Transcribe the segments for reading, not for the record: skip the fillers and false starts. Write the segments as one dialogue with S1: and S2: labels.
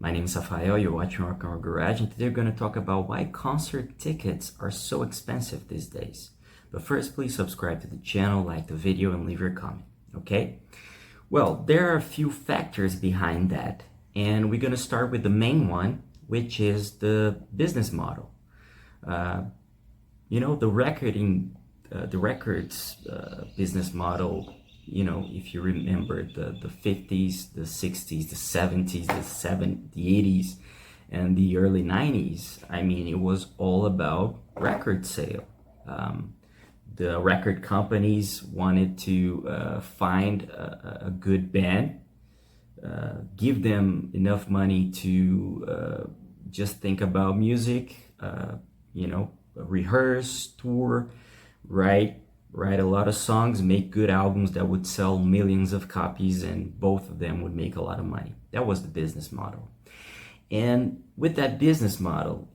S1: My name is Rafael, you're watching Rock and Roll Garage, and today we're going to talk about why concert tickets are so expensive these days. But first, please subscribe to the channel, like the video, and leave your comment, okay? Well, there are a few factors behind that, and we're going to start with the main one, which is the business model. The records business model, if you remember the 50s, the 60s, the 70s, the 80s, and the early 90s, it was all about record sale. The record companies wanted to find a good band, give them enough money to just think about music, rehearse, tour, write a lot of songs, make good albums that would sell millions of copies, and both of them would make a lot of money. That was the business model. And with that business model,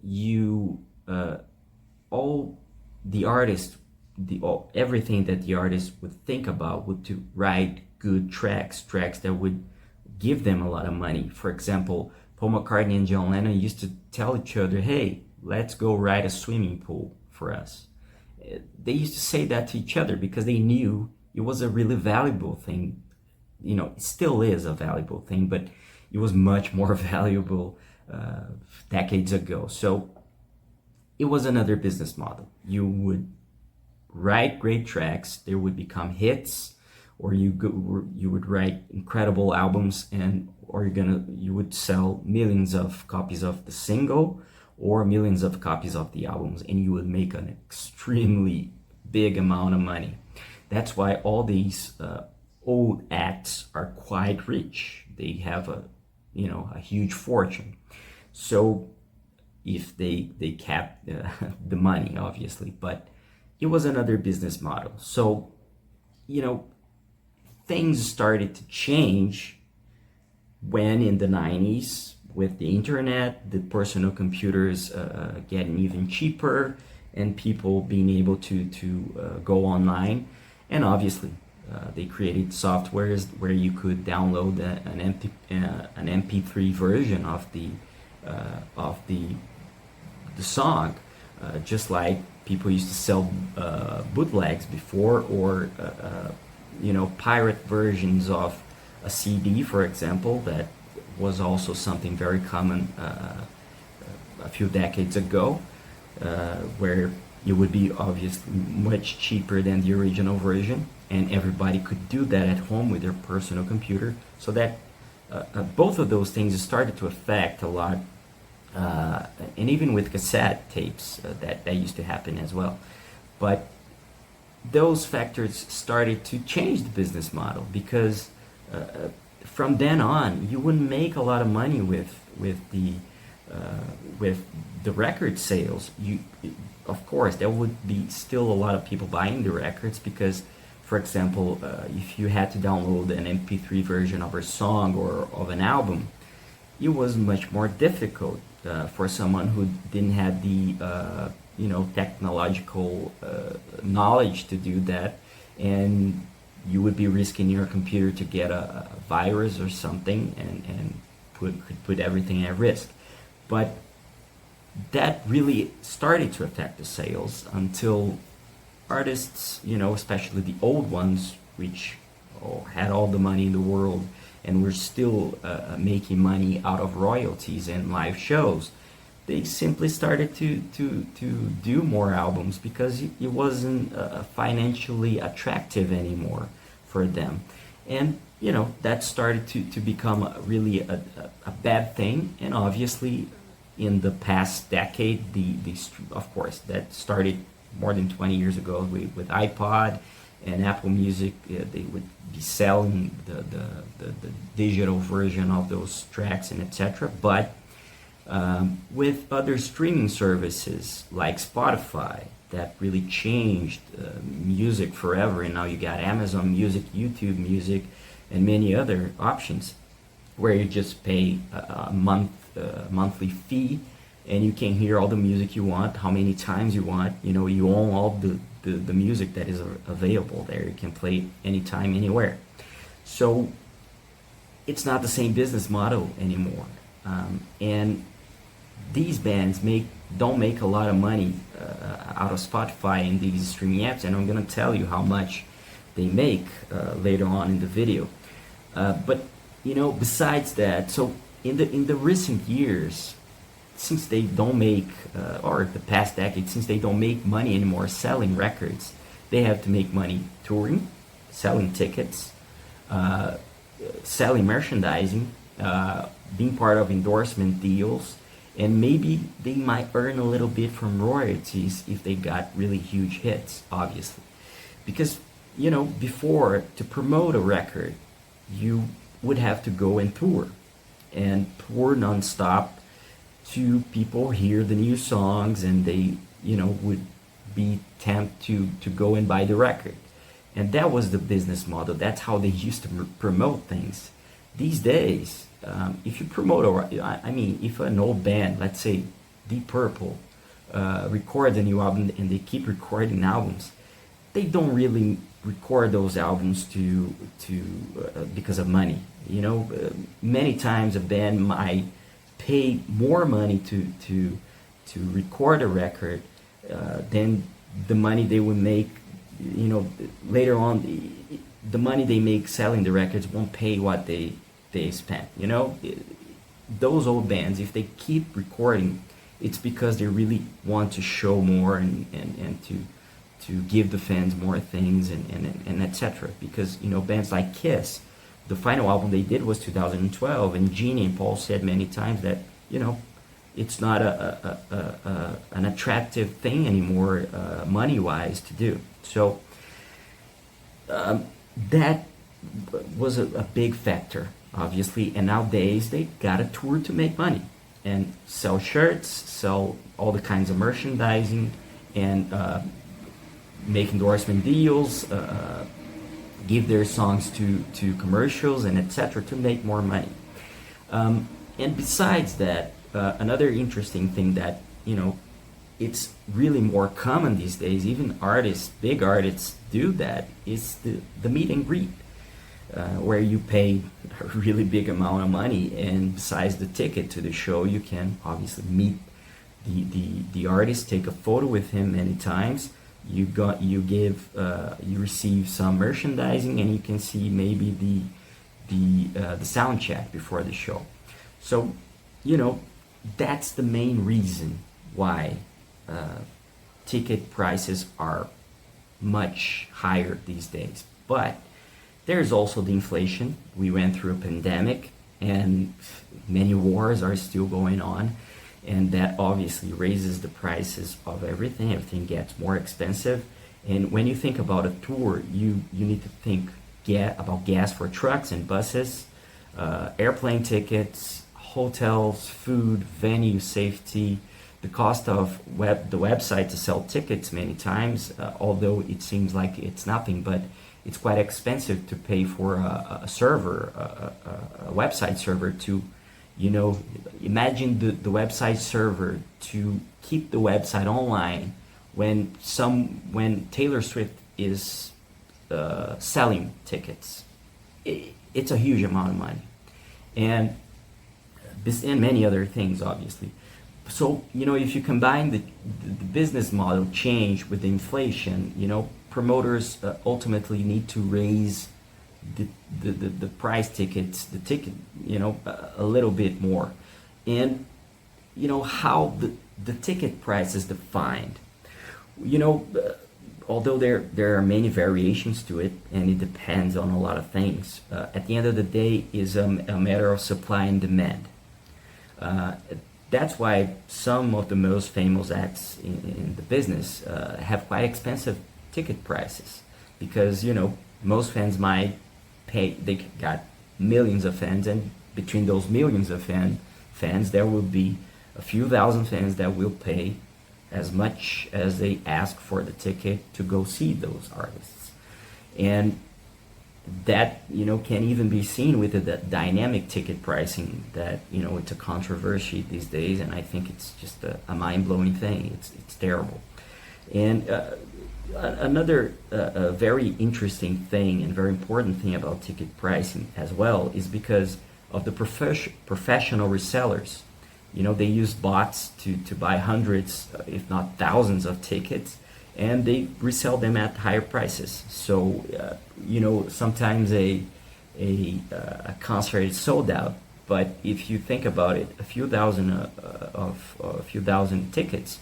S1: everything that the artist would think about would to write good tracks that would give them a lot of money. For example, Paul McCartney and John Lennon used to tell each other, hey, let's go write a swimming pool for us. They used to say that to each other because they knew it was a really valuable thing. It still is a valuable thing, but it was much more valuable decades ago. So it was another business model. You would write great tracks, they would become hits, or you would write incredible albums, you would sell millions of copies of the single or millions of copies of the albums, and you would make an extremely big amount of money. That's why all these old acts are quite rich. They have a huge fortune. So if they kept the money, obviously, but it was another business model. So things started to change when in the 90s, with the internet, the personal computers getting even cheaper, and people being able to go online. And obviously, they created softwares where you could download an MP3 version of the song, just like people used to sell bootlegs before, or pirate versions of a CD, for example, that was also something very common a few decades ago, where it would be obviously much cheaper than the original version, and everybody could do that at home with their personal computer. So that both of those things started to affect a lot, and even with cassette tapes, that used to happen as well. But those factors started to change the business model, because from then on, you wouldn't make a lot of money with the record sales. Of course, there would be still a lot of people buying the records, because, for example, if you had to download an MP3 version of a song or of an album, it was much more difficult for someone who didn't have the technological knowledge to do that, and you would be risking your computer to get a virus or something, and could put everything at risk. But that really started to affect the sales until artists, especially the old ones, which had all the money in the world and were still making money out of royalties and live shows, they simply started to do more albums, because it wasn't financially attractive anymore for them. And that started to become really a bad thing. And obviously in the past decade, of course that started more than 20 years ago with iPod and Apple Music. They would be selling the digital version of those tracks and etc. But with other streaming services like Spotify, that really changed music forever, and now you got Amazon Music, YouTube Music, and many other options where you just pay a monthly fee, and you can hear all the music you want, how many times you want. You own all the music that is available there. You can play it anytime, anywhere. So it's not the same business model anymore. And these bands don't make a lot of money out of Spotify and these streaming apps, and I'm gonna tell you how much they make later on in the video. But besides that, so in the recent years, since they don't make, or the past decade, since they don't make money anymore selling records, they have to make money touring, selling tickets, selling merchandising, being part of endorsement deals, and maybe they might earn a little bit from royalties if they got really huge hits, obviously. Because, before, to promote a record, you would have to go and tour nonstop to people hear the new songs, and they, would be tempted to go and buy the record. And that was the business model. That's how they used to promote things. These days, if you promote, if an old band, let's say Deep Purple, records a new album and they keep recording albums, they don't really record those albums because of money. Many times a band might pay more money to record a record than the money they would make. Later on, the money they make selling the records won't pay what they spent. Those old bands, if they keep recording, it's because they really want to show more and to give the fans more things and etc. Because bands like Kiss, the final album they did was 2012, and Gene and Paul said many times that it's not an attractive thing anymore, money-wise, to do. So that was a big factor, obviously. And nowadays they got a tour to make money and sell shirts, sell all the kinds of merchandising, and make endorsement deals, give their songs to commercials and etc. to make more money. And besides that, another interesting thing that it's really more common these days, even artists, big artists do that, is the meet and greet, where you pay a really big amount of money, and besides the ticket to the show, you can obviously meet the artist, take a photo with him many times. You receive some merchandising, and you can see maybe the sound check before the show. So that's the main reason why ticket prices are much higher these days. But there's also the inflation. We went through a pandemic, and many wars are still going on, and that obviously raises the prices of everything. Everything gets more expensive. And when you think about a tour, you need to think about gas for trucks and buses, airplane tickets, hotels, food, venue, safety, the cost of the website to sell tickets many times, although it seems like it's nothing, but it's quite expensive to pay for a server, a website server to, imagine the website server to keep the website online when Taylor Swift is selling tickets. It's a huge amount of money. And many other things, obviously. So, if you combine the business model change with the inflation, promoters ultimately need to raise the price tickets, the ticket, a little bit more. And, how the ticket price is defined. Although there are many variations to it, and it depends on a lot of things, at the end of the day is a matter of supply and demand. That's why some of the most famous acts in the business have quite expensive ticket prices, because most fans might pay. They got millions of fans, and between those millions of fans, there will be a few thousand fans that will pay as much as they ask for the ticket to go see those artists. And that can even be seen with the dynamic ticket pricing that it's a controversy these days, and I think it's just a mind-blowing thing. It's terrible. And another very interesting thing and very important thing about ticket pricing as well is because of the professional resellers. You know, they use bots to buy hundreds, if not thousands of tickets, and they resell them at higher prices. So, you know, sometimes a concert is sold out, but if you think about it, a few thousand tickets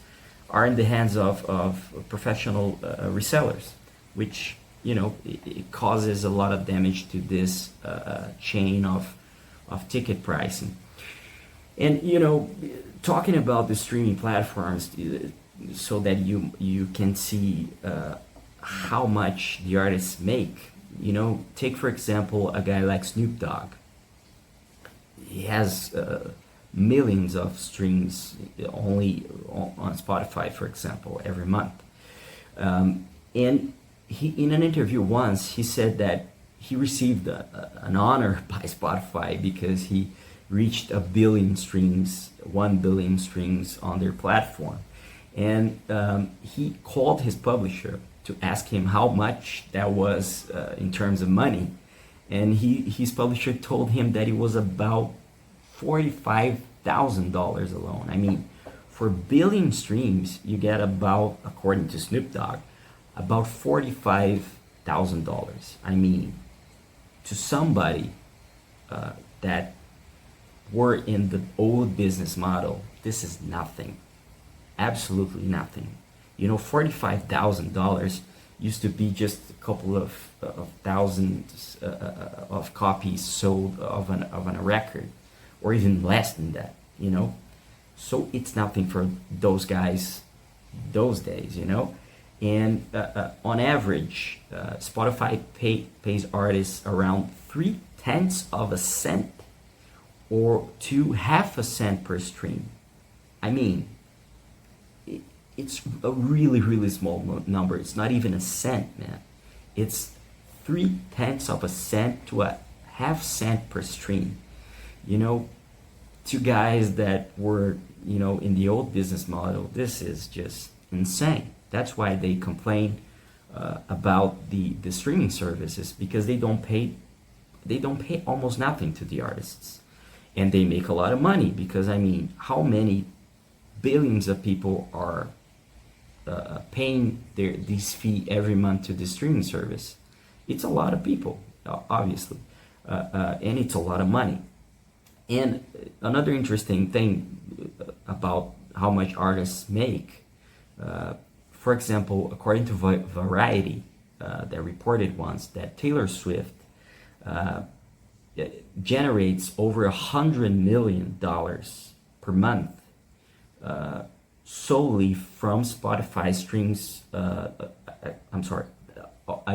S1: are in the hands of professional resellers, which, you know, it causes a lot of damage to this chain of ticket pricing. And, you know, talking about the streaming platforms, so that you can see how much the artists make. You know, take for example a guy like Snoop Dogg. He has millions of streams only on Spotify, for example, every month. And he, in an interview once, he said that he received an honor by Spotify because he reached 1 billion streams on their platform. And he called his publisher to ask him how much that was in terms of money. And his publisher told him that it was about $45,000 alone. I mean, for 1 billion streams, you get about, according to Snoop Dogg, about $45,000. I mean, to somebody that were in the old business model, this is nothing. Absolutely nothing. You know, $45,000 used to be just a couple of thousands of copies sold of a record, or even less than that, you know. So it's nothing for those guys those days, you know. And on average, Spotify pays artists around 0.3 of a cent or to 0.5 cent per stream. I mean, it's a really, really small number. It's not even a cent, man. It's 0.3 of a cent to 0.5 cent per stream. You know, to guys that were, you know, in the old business model, this is just insane. That's why they complain about the streaming services, because they don't pay almost nothing to the artists, and they make a lot of money because, I mean, how many billions of people are paying this fee every month to the streaming service? It's a lot of people, obviously, and it's a lot of money. And another interesting thing about how much artists make, for example, according to Variety, that reported once that Taylor Swift generates over $100 million per month solely from Spotify streams. A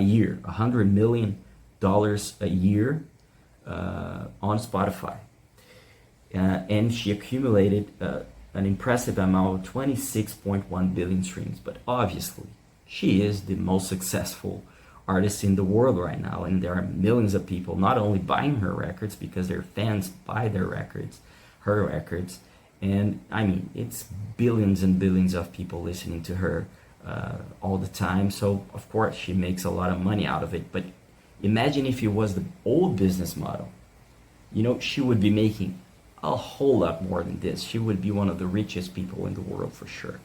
S1: year, $100 million a year on Spotify. And she accumulated an impressive amount of 26.1 billion streams. But obviously, she is the most successful artist in the world right now, and there are millions of people not only buying her records because their fans buy her records, and I mean, it's billions and billions of people listening to her all the time. So of course she makes a lot of money out of it. But imagine if it was the old business model. You know, she would be making a whole lot more than this. She would be one of the richest people in the world for sure.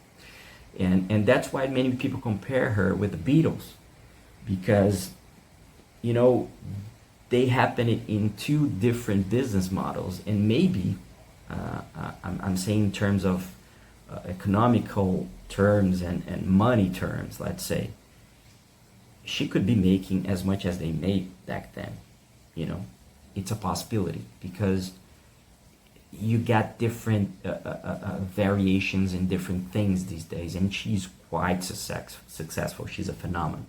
S1: And that's why many people compare her with the Beatles, because, you know, they happen in two different business models. And maybe I'm saying in terms of economical terms and money terms, let's say, she could be making as much as they made back then. You know, it's a possibility, because you got different variations in different things these days, and she's quite successful. She's a phenomenon.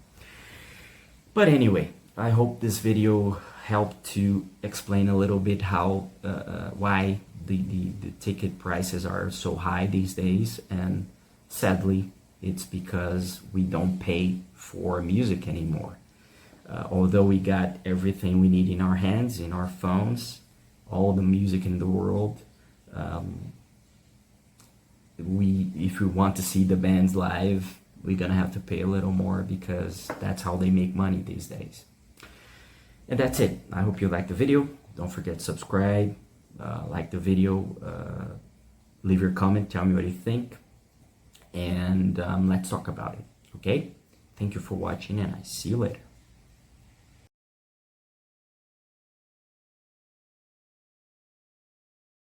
S1: But anyway, I hope this video helped to explain a little bit how why the ticket prices are so high these days, and sadly it's because we don't pay for music anymore. Although we got everything we need in our hands, in our phones, all the music in the world, if we want to see the bands live, we're gonna have to pay a little more, because that's how they make money these days. And that's it. I hope you liked the video. Don't forget to subscribe, like the video, leave your comment, tell me what you think, and let's talk about it. Okay? Thank you for watching, and I see you later.